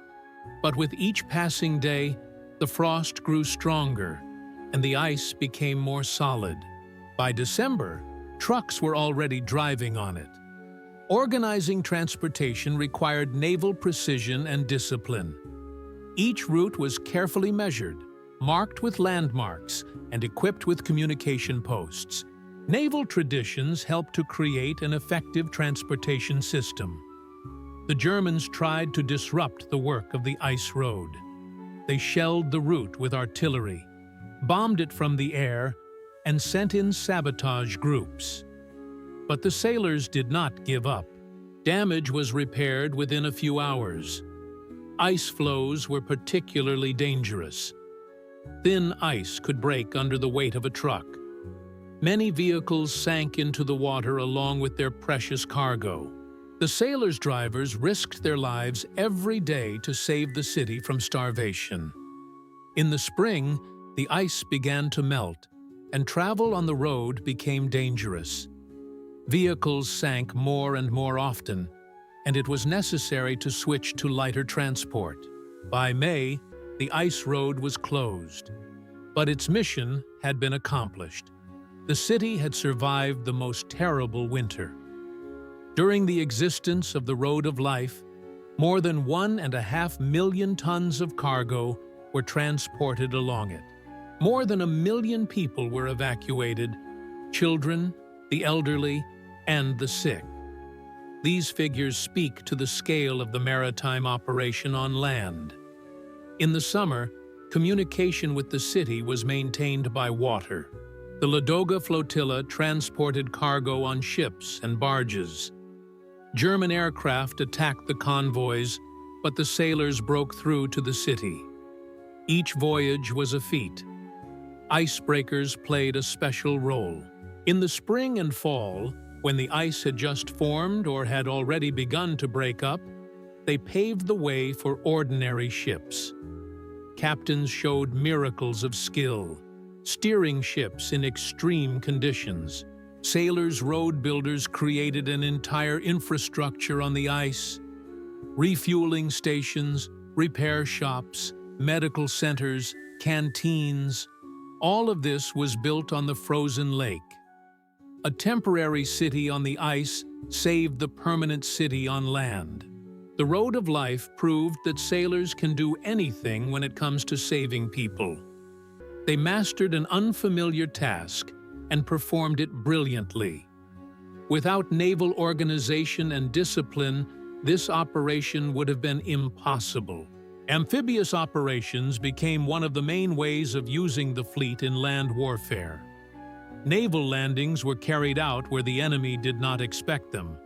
But with each passing day, the frost grew stronger, and the ice became more solid. By December, trucks were already driving on it. Organizing transportation required naval precision and discipline. Each route was carefully measured, marked with landmarks, and equipped with communication posts. Naval traditions helped to create an effective transportation system. The Germans tried to disrupt the work of the ice road. They shelled the route with artillery, bombed it from the air, and sent in sabotage groups. But the sailors did not give up. Damage was repaired within a few hours. Ice flows were particularly dangerous. Thin ice could break under the weight of a truck. Many vehicles sank into the water along with their precious cargo. The sailors' drivers risked their lives every day to save the city from starvation. In the spring, the ice began to melt, and travel on the road became dangerous. Vehicles sank more and more often, and it was necessary to switch to lighter transport. By May, the ice road was closed, but its mission had been accomplished. The city had survived the most terrible winter. During the existence of the Road of Life, more than 1.5 million tons of cargo were transported along it. More than 1 million people were evacuated: children, the elderly, and the sick. These figures speak to the scale of the maritime operation on land. In the summer, communication with the city was maintained by water. The Ladoga flotilla transported cargo on ships and barges. German aircraft attacked the convoys, but the sailors broke through to the city. Each voyage was a feat. Icebreakers played a special role. In the spring and fall, when the ice had just formed or had already begun to break up, they paved the way for ordinary ships. Captains showed miracles of skill, steering ships in extreme conditions. Sailors' road builders created an entire infrastructure on the ice. Refueling stations, repair shops, medical centers, canteens, all of this was built on the frozen lake. A temporary city on the ice saved the permanent city on land. The Road of Life proved that sailors can do anything when it comes to saving people. They mastered an unfamiliar task and performed it brilliantly. Without naval organization and discipline, this operation would have been impossible. Amphibious operations became one of the main ways of using the fleet in land warfare. Naval landings were carried out where the enemy did not expect them,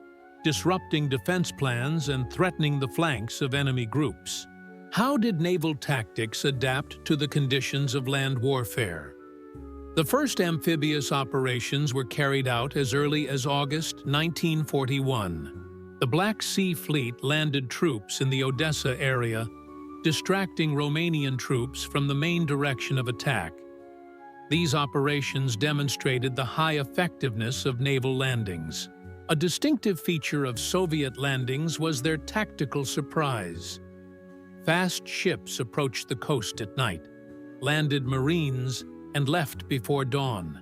disrupting defense plans and threatening the flanks of enemy groups. How did naval tactics adapt to the conditions of land warfare? The first amphibious operations were carried out as early as August 1941. The Black Sea Fleet landed troops in the Odessa area, distracting Romanian troops from the main direction of attack. These operations demonstrated the high effectiveness of naval landings. A distinctive feature of Soviet landings was their tactical surprise. Fast ships approached the coast at night, landed Marines, and left before dawn.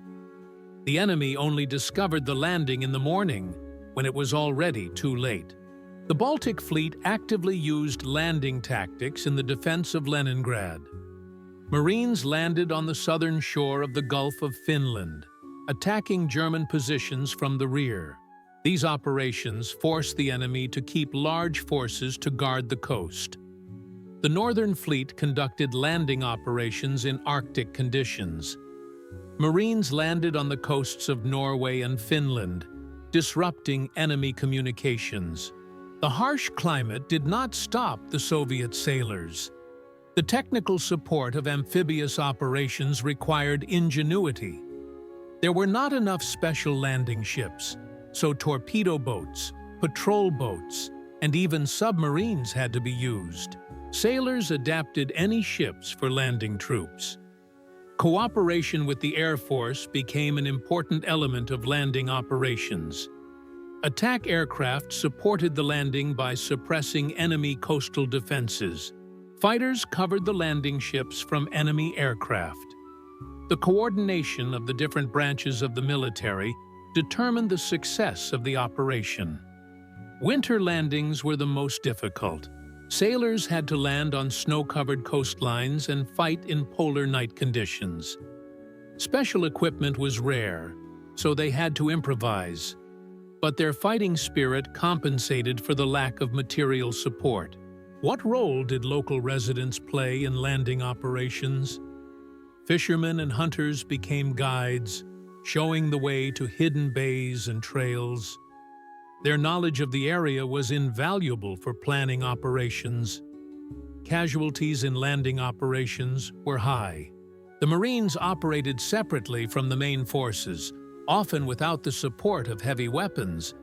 The enemy only discovered the landing in the morning, when it was already too late. The Baltic Fleet actively used landing tactics in the defense of Leningrad. Marines landed on the southern shore of the Gulf of Finland, attacking German positions from the rear. These operations forced the enemy to keep large forces to guard the coast. The Northern Fleet conducted landing operations in Arctic conditions. Marines landed on the coasts of Norway and Finland, disrupting enemy communications. The harsh climate did not stop the Soviet sailors. The technical support of amphibious operations required ingenuity. There were not enough special landing ships, so torpedo boats, patrol boats, and even submarines had to be used. Sailors adapted any ships for landing troops. Cooperation with the Air Force became an important element of landing operations. Attack aircraft supported the landing by suppressing enemy coastal defenses. Fighters covered the landing ships from enemy aircraft. The coordination of the different branches of the military determined the success of the operation. Winter landings were the most difficult. Sailors had to land on snow-covered coastlines and fight in polar night conditions. Special equipment was rare, so they had to improvise. But their fighting spirit compensated for the lack of material support. What role did local residents play in landing operations? Fishermen and hunters became guides, showing the way to hidden bays and trails. Their knowledge of the area was invaluable for planning operations. Casualties in landing operations were high. The Marines operated separately from the main forces, often without the support of heavy weapons.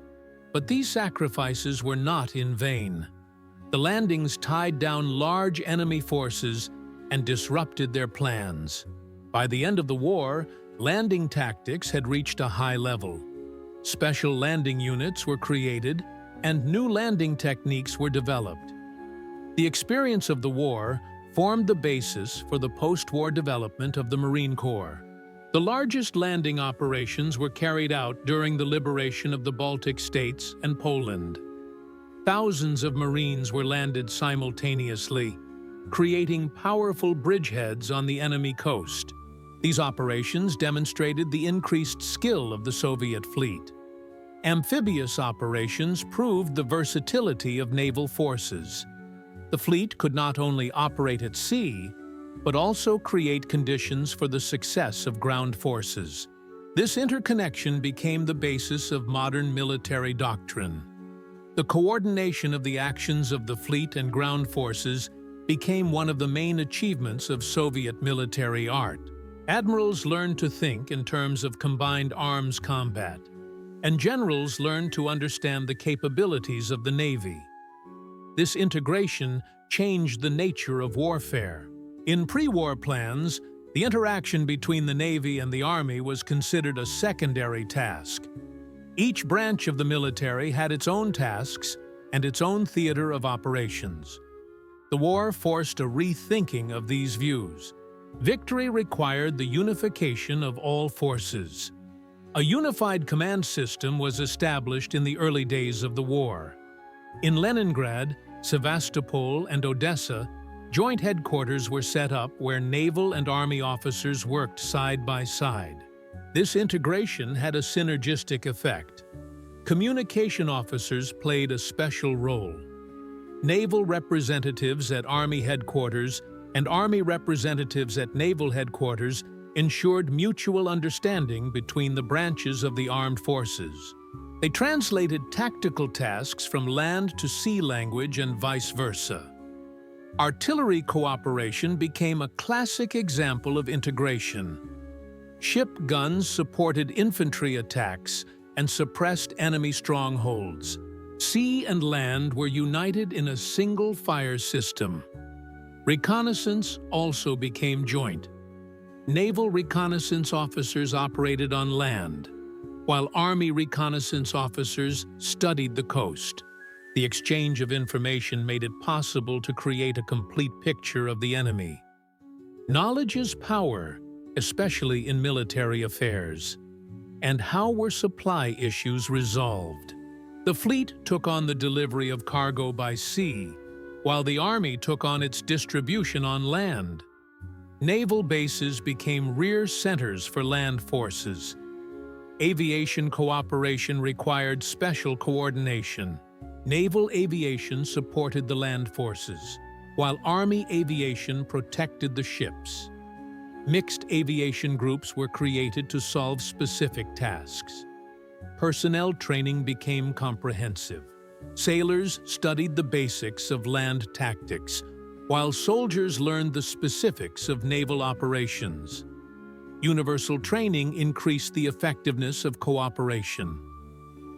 But these sacrifices were not in vain. The landings tied down large enemy forces and disrupted their plans. By the end of the war, landing tactics had reached a high level. Special landing units were created, and new landing techniques were developed. The experience of the war formed the basis for the post-war development of the Marine Corps. The largest landing operations were carried out during the liberation of the Baltic states and Poland. Thousands of Marines were landed simultaneously, creating powerful bridgeheads on the enemy coast. These operations demonstrated the increased skill of the Soviet fleet. Amphibious operations proved the versatility of naval forces. The fleet could not only operate at sea, but also create conditions for the success of ground forces. This interconnection became the basis of modern military doctrine. The coordination of the actions of the fleet and ground forces became one of the main achievements of Soviet military art. Admirals learned to think in terms of combined arms combat, and generals learned to understand the capabilities of the Navy. This integration changed the nature of warfare. In pre-war plans, the interaction between the Navy and the Army was considered a secondary task. Each branch of the military had its own tasks and its own theater of operations. The war forced a rethinking of these views. Victory required the unification of all forces. A unified command system was established in the early days of the war. In Leningrad, Sevastopol, and Odessa, joint headquarters were set up where naval and army officers worked side by side. This integration had a synergistic effect. Communication officers played a special role. Naval representatives at Army headquarters and Army representatives at Naval headquarters ensured mutual understanding between the branches of the armed forces. They translated tactical tasks from land to sea language and vice versa. Artillery cooperation became a classic example of integration. Ship guns supported infantry attacks and suppressed enemy strongholds. Sea and land were united in a single fire system. Reconnaissance also became joint. Naval reconnaissance officers operated on land, while Army reconnaissance officers studied the coast. The exchange of information made it possible to create a complete picture of the enemy. Knowledge is power, especially in military affairs. And how were supply issues resolved? The fleet took on the delivery of cargo by sea, while the Army took on its distribution on land. Naval bases became rear centers for land forces. Aviation cooperation required special coordination. Naval aviation supported the land forces, while Army aviation protected the ships. Mixed aviation groups were created to solve specific tasks. Personnel training became comprehensive. Sailors studied the basics of land tactics, while soldiers learned the specifics of naval operations. Universal training increased the effectiveness of cooperation.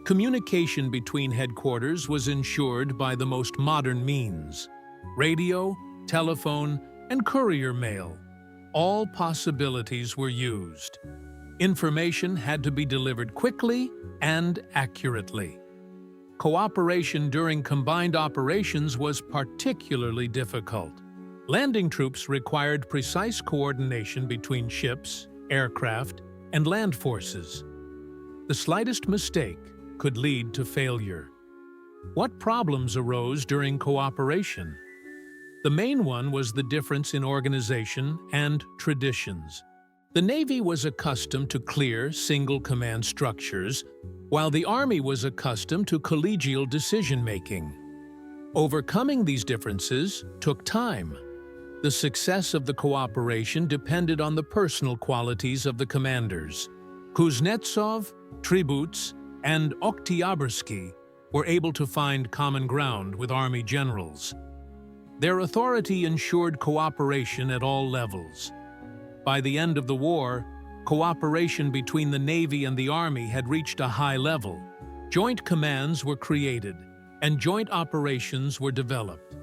Communication between headquarters was ensured by the most modern means: radio, telephone, and courier mail. All possibilities were used. Information had to be delivered quickly and accurately. Cooperation during combined operations was particularly difficult. Landing troops required precise coordination between ships, aircraft, and land forces. The slightest mistake could lead to failure. What problems arose during cooperation? The main one was the difference in organization and traditions. The Navy was accustomed to clear, single-command structures, while the Army was accustomed to collegial decision-making. Overcoming these differences took time. The success of the cooperation depended on the personal qualities of the commanders. Kuznetsov, Tributz, and Octiabriski were able to find common ground with Army generals. Their authority ensured cooperation at all levels. By the end of the war, cooperation between the Navy and the Army had reached a high level. Joint commands were created, and joint operations were developed.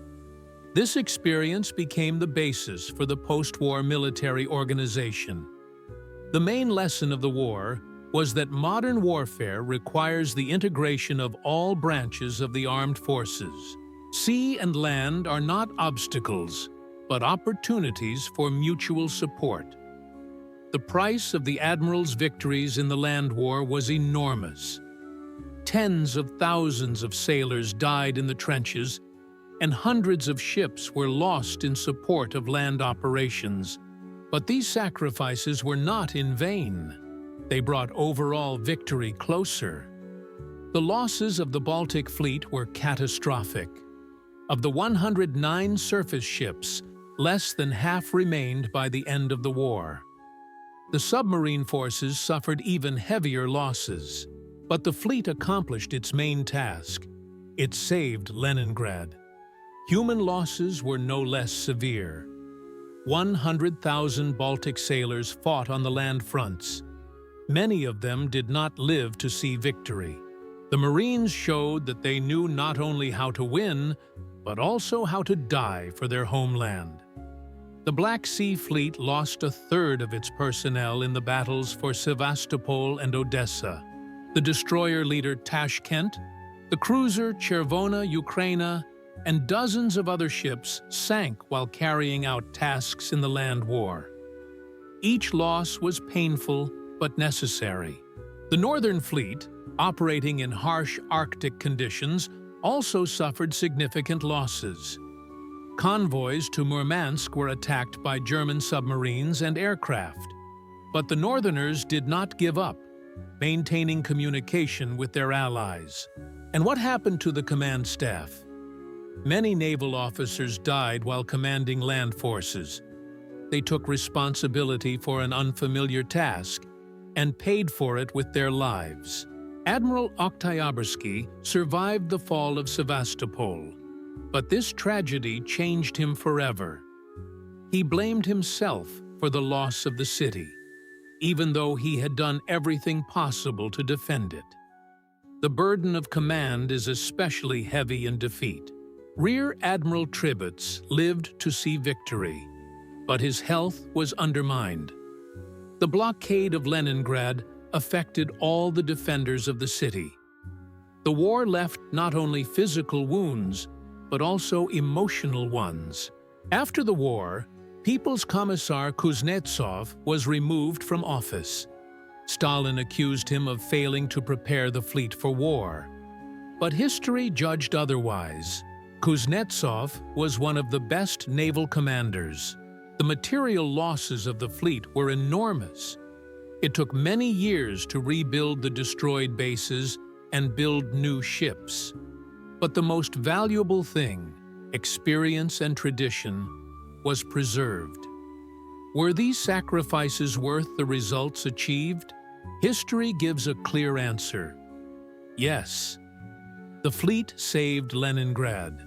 This experience became the basis for the post-war military organization. The main lesson of the war was that modern warfare requires the integration of all branches of the armed forces. Sea and land are not obstacles, but opportunities for mutual support. The price of the Admirals' victories in the land war was enormous. Tens of thousands of sailors died in the trenches, and hundreds of ships were lost in support of land operations. But these sacrifices were not in vain. They brought overall victory closer. The losses of the Baltic Fleet were catastrophic. Of the 109 surface ships, less than half remained by the end of the war. The submarine forces suffered even heavier losses, but the fleet accomplished its main task. It saved Leningrad. Human losses were no less severe. 100,000 Baltic sailors fought on the land fronts. Many of them did not live to see victory. The Marines showed that they knew not only how to win, but also how to die for their homeland. The Black Sea Fleet lost a third of its personnel in the battles for Sevastopol and Odessa. The destroyer leader Tashkent, the cruiser Chervona Ukraina, and dozens of other ships sank while carrying out tasks in the land war. Each loss was painful but necessary. The Northern Fleet, operating in harsh Arctic conditions, also suffered significant losses. Convoys to Murmansk were attacked by German submarines and aircraft. But the Northerners did not give up, maintaining communication with their allies. And what happened to the command staff? Many naval officers died while commanding land forces. They took responsibility for an unfamiliar task and paid for it with their lives. Admiral Octiabriski survived the fall of Sevastopol, but this tragedy changed him forever. He blamed himself for the loss of the city, even though he had done everything possible to defend it. The burden of command is especially heavy in defeat. Rear Admiral Tributz lived to see victory, but his health was undermined. The blockade of Leningrad affected all the defenders of the city. The war left not only physical wounds, but also emotional ones. After the war, People's Commissar Kuznetsov was removed from office. Stalin accused him of failing to prepare the fleet for war. But history judged otherwise. Kuznetsov was one of the best naval commanders. The material losses of the fleet were enormous. It took many years to rebuild the destroyed bases and build new ships. But the most valuable thing, experience and tradition, was preserved. Were these sacrifices worth the results achieved? History gives a clear answer. Yes. The fleet saved Leningrad.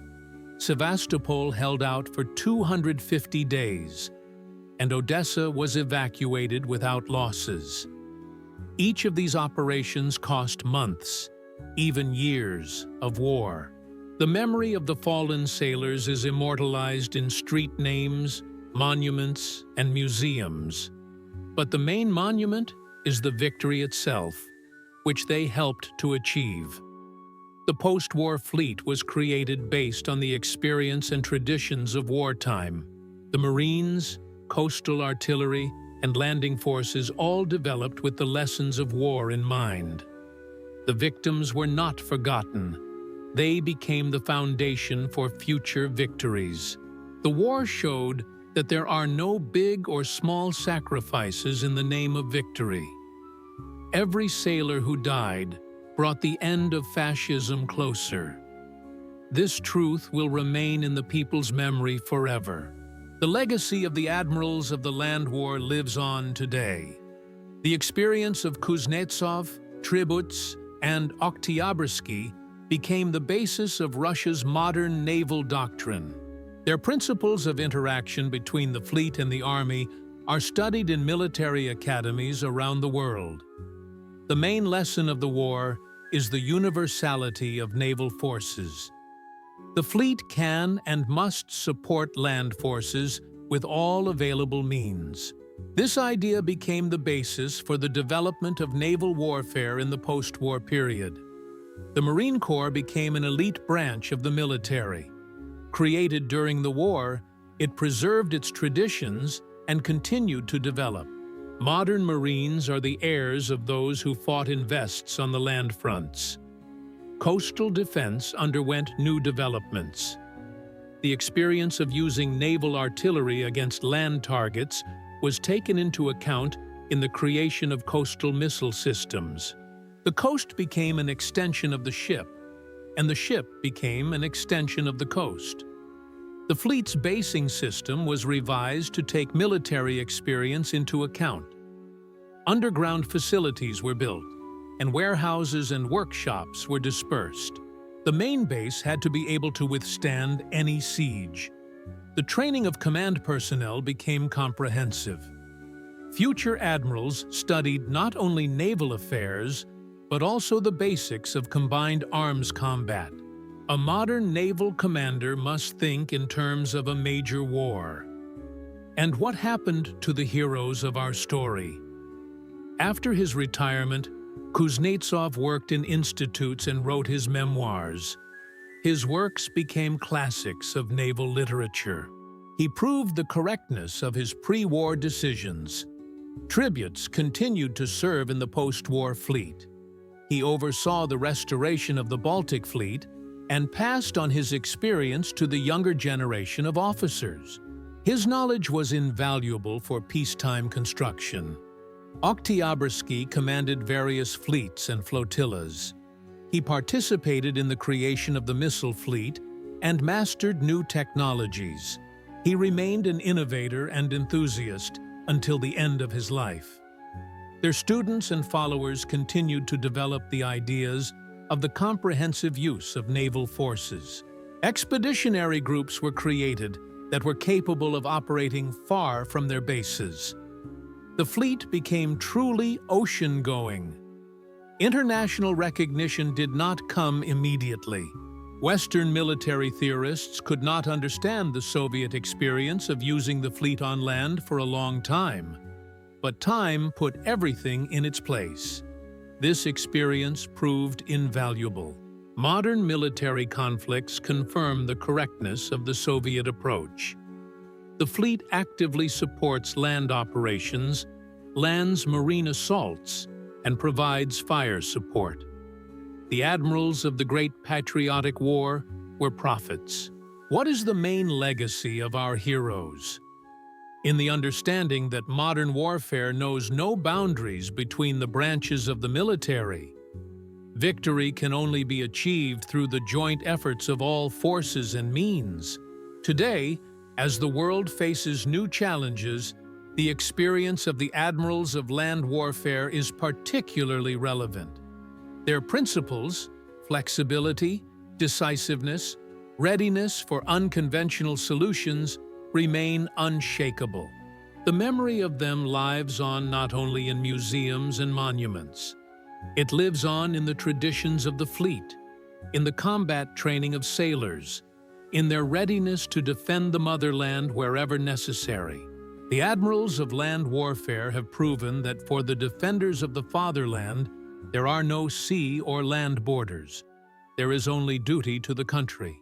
Sevastopol held out for 250 days, and Odessa was evacuated without losses. Each of these operations cost months, even years, of war. The memory of the fallen sailors is immortalized in street names, monuments, and museums. But the main monument is the victory itself, which they helped to achieve. The post-war fleet was created based on the experience and traditions of wartime. The Marines, coastal artillery, and landing forces all developed with the lessons of war in mind. The victims were not forgotten. They became the foundation for future victories. The war showed that there are no big or small sacrifices in the name of victory. Every sailor who died brought the end of fascism closer. This truth will remain in the people's memory forever. The legacy of the admirals of the land war lives on today. The experience of Kuznetsov, Tributz, and Octiabriski became the basis of Russia's modern naval doctrine. Their principles of interaction between the fleet and the army are studied in military academies around the world. The main lesson of the war is the universality of naval forces. The fleet can and must support land forces with all available means. This idea became the basis for the development of naval warfare in the post-war period. The Marine Corps became an elite branch of the military. Created during the war, it preserved its traditions and continued to develop. Modern Marines are the heirs of those who fought in vests on the land fronts. Coastal defense underwent new developments. The experience of using naval artillery against land targets was taken into account in the creation of coastal missile systems. The coast became an extension of the ship, and the ship became an extension of the coast. The fleet's basing system was revised to take military experience into account. Underground facilities were built, and warehouses and workshops were dispersed. The main base had to be able to withstand any siege. The training of command personnel became comprehensive. Future admirals studied not only naval affairs, but also the basics of combined arms combat. A modern naval commander must think in terms of a major war. And what happened to the heroes of our story? After his retirement, Kuznetsov worked in institutes and wrote his memoirs. His works became classics of naval literature. He proved the correctness of his pre-war decisions. Tributz continued to serve in the post-war fleet. He oversaw the restoration of the Baltic Fleet and passed on his experience to the younger generation of officers. His knowledge was invaluable for peacetime construction. Octiabriski commanded various fleets and flotillas. He participated in the creation of the missile fleet and mastered new technologies. He remained an innovator and enthusiast until the end of his life. Their students and followers continued to develop the ideas of the comprehensive use of naval forces. Expeditionary groups were created that were capable of operating far from their bases. The fleet became truly ocean-going. International recognition did not come immediately. Western military theorists could not understand the Soviet experience of using the fleet on land for a long time, but time put everything in its place. This experience proved invaluable. Modern military conflicts confirm the correctness of the Soviet approach. The fleet actively supports land operations, lands marine assaults, and provides fire support. The admirals of the Great Patriotic War were prophets. What is the main legacy of our heroes? In the understanding that modern warfare knows no boundaries between the branches of the military, victory can only be achieved through the joint efforts of all forces and means. Today, as the world faces new challenges, the experience of the admirals of land warfare is particularly relevant. Their principles, flexibility, decisiveness, readiness for unconventional solutions, remain unshakable. The memory of them lives on not only in museums and monuments. It lives on in the traditions of the fleet, in the combat training of sailors, in their readiness to defend the motherland wherever necessary. The admirals of land warfare have proven that for the defenders of the fatherland, there are no sea or land borders. There is only duty to the country.